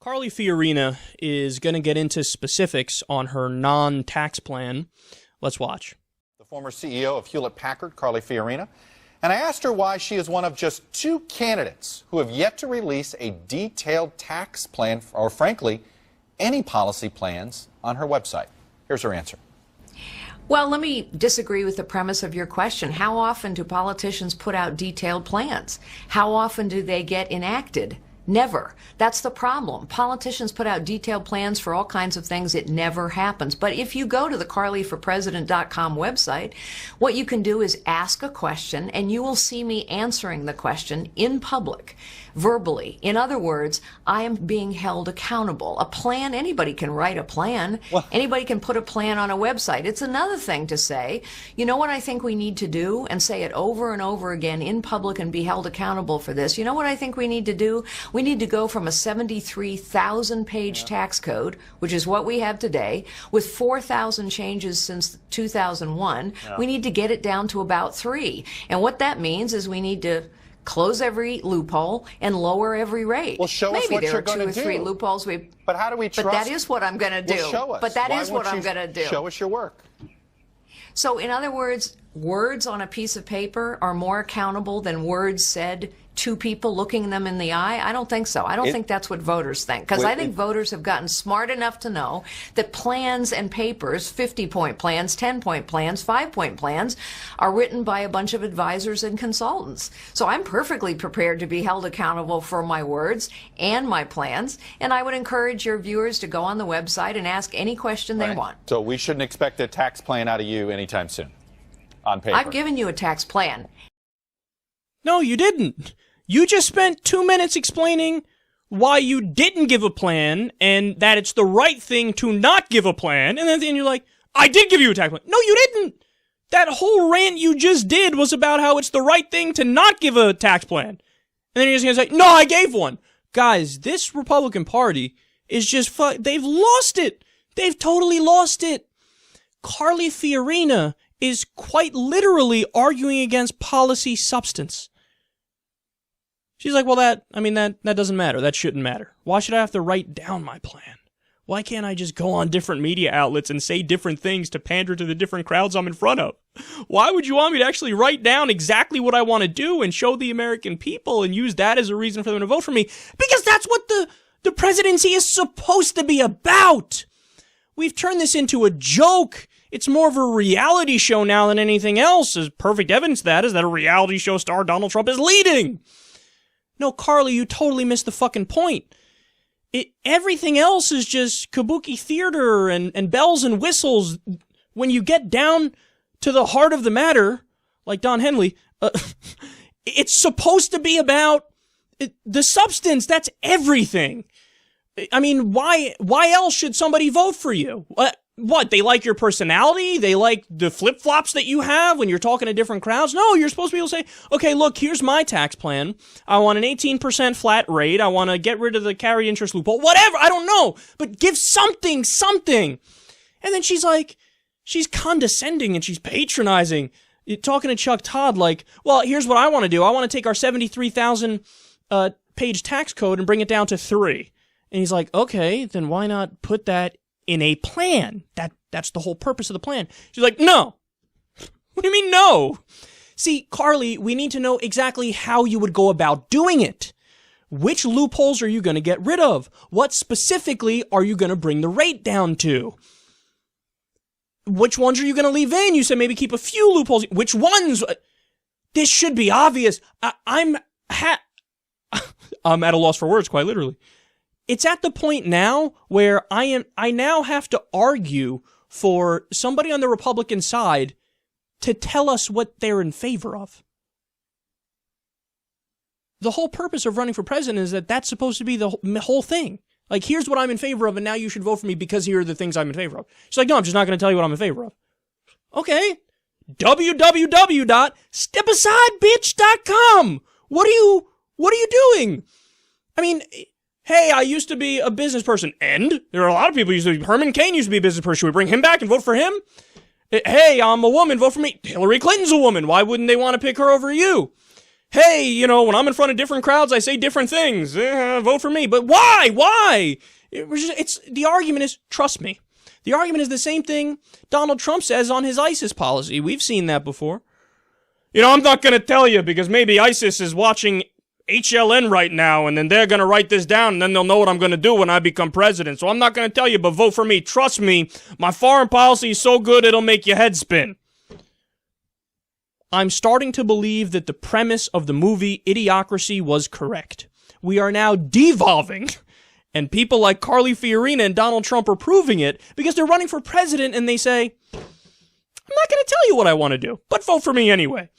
Carly Fiorina is going to get into specifics on her non-tax plan. Let's watch. The former CEO of Hewlett-Packard, Carly Fiorina, and I asked her why she is one of just two candidates who have yet to release a detailed tax plan, or frankly, any policy plans on her website. Here's her answer. Well, let me disagree with the premise of your question. How often do politicians put out detailed plans? How often do they get enacted? Never. That's the problem. Politicians put out detailed plans for all kinds of things. It never happens. But if you go to the carlyforpresident.com website, what you can do is ask a question, and you will see me answering the question in public, verbally. In other words, I am being held accountable. A plan, anybody can write a plan. Anybody can put a plan on a website. It's another thing to say, you know what I think we need to do, and say it over and over again in public and be held accountable for this. You know what I think we need to do? We need to go from a 73,000-page tax code, which is what we have today, with 4,000 changes since 2001. We need to get it down to about 3. And what that means is we need to close every loophole and lower every rate. Well, show us what you're going to do. Maybe there are 2 or 3 loopholes. But how do we trust? But that is what I'm going to do. Well, show us. But that Why is what I'm going to do. Show us your work. So, in other words, words on a piece of paper are more accountable than words said to people looking them in the eye? I don't think so. I don't think that's what voters think. Because I think voters have gotten smart enough to know that plans and papers, 50-point plans, 10-point plans, 5-point plans, are written by a bunch of advisors and consultants. So I'm perfectly prepared to be held accountable for my words and my plans. And I would encourage your viewers to go on the website and ask any question they want. So we shouldn't expect a tax plan out of you anytime soon on paper. I've given you a tax plan. No, you didn't. You just spent 2 minutes explaining why you didn't give a plan and that it's the right thing to not give a plan. And then you're like, I did give you a tax plan. No, you didn't. That whole rant you just did was about how it's the right thing to not give a tax plan. And then you're just going to say, no, I gave one. Guys, this Republican Party is just, they've lost it. They've totally lost it. Carly Fiorina is quite literally arguing against policy substance. She's like, well, that doesn't matter. That shouldn't matter. Why should I have to write down my plan? Why can't I just go on different media outlets and say different things to pander to the different crowds I'm in front of? Why would you want me to actually write down exactly what I want to do and show the American people and use that as a reason for them to vote for me? Because that's what the presidency is supposed to be about. We've turned this into a joke. It's more of a reality show now than anything else. As perfect evidence of that is that a reality show star Donald Trump is leading. No, Carly, you totally missed the fucking point. Everything else is just kabuki theater and bells and whistles. When you get down to the heart of the matter, like Don Henley, it's supposed to be about the substance. That's everything. I mean, why else should somebody vote for you? What, they like your personality? They like the flip-flops that you have when you're talking to different crowds? No, you're supposed to be able to say, okay, look, here's my tax plan. I want an 18% flat rate. I want to get rid of the carried interest loophole. Whatever, I don't know. But give something. And then she's like, she's condescending and she's patronizing. Talking to Chuck Todd like, well, here's what I want to do. I want to take our 73,000 page tax code and bring it down to 3. And he's like, okay, then why not put that in a plan? That's the whole purpose of the plan. She's like, no. What do you mean, no? See, Carly, we need to know exactly how you would go about doing it. Which loopholes are you going to get rid of? What specifically are you going to bring the rate down to? Which ones are you going to leave in? You said maybe keep a few loopholes. Which ones? This should be obvious. I'm at a loss for words, quite literally. It's at the point now where I now have to argue for somebody on the Republican side to tell us what they're in favor of. The whole purpose of running for president is that that's supposed to be the whole thing. Like, here's what I'm in favor of, and now you should vote for me because here are the things I'm in favor of. She's like, no, I'm just not going to tell you what I'm in favor of. Okay. www.stepasidebitch.com. What are you doing? I mean, hey, I used to be a business person. And there are a lot of people who used to be. Herman Cain used to be a business person. Should we bring him back and vote for him? Hey, I'm a woman. Vote for me. Hillary Clinton's a woman. Why wouldn't they want to pick her over you? hey, when I'm in front of different crowds, I say different things. Vote for me. But why? Why? The argument is, trust me. The argument is the same thing Donald Trump says on his ISIS policy. We've seen that before. I'm not going to tell you because maybe ISIS is watching HLN right now, and then they're going to write this down, and then they'll know what I'm going to do when I become president. So I'm not going to tell you, but vote for me. Trust me, my foreign policy is so good it'll make your head spin. I'm starting to believe that the premise of the movie Idiocracy was correct. We are now devolving, and people like Carly Fiorina and Donald Trump are proving it because they're running for president and they say, I'm not going to tell you what I want to do, but vote for me anyway.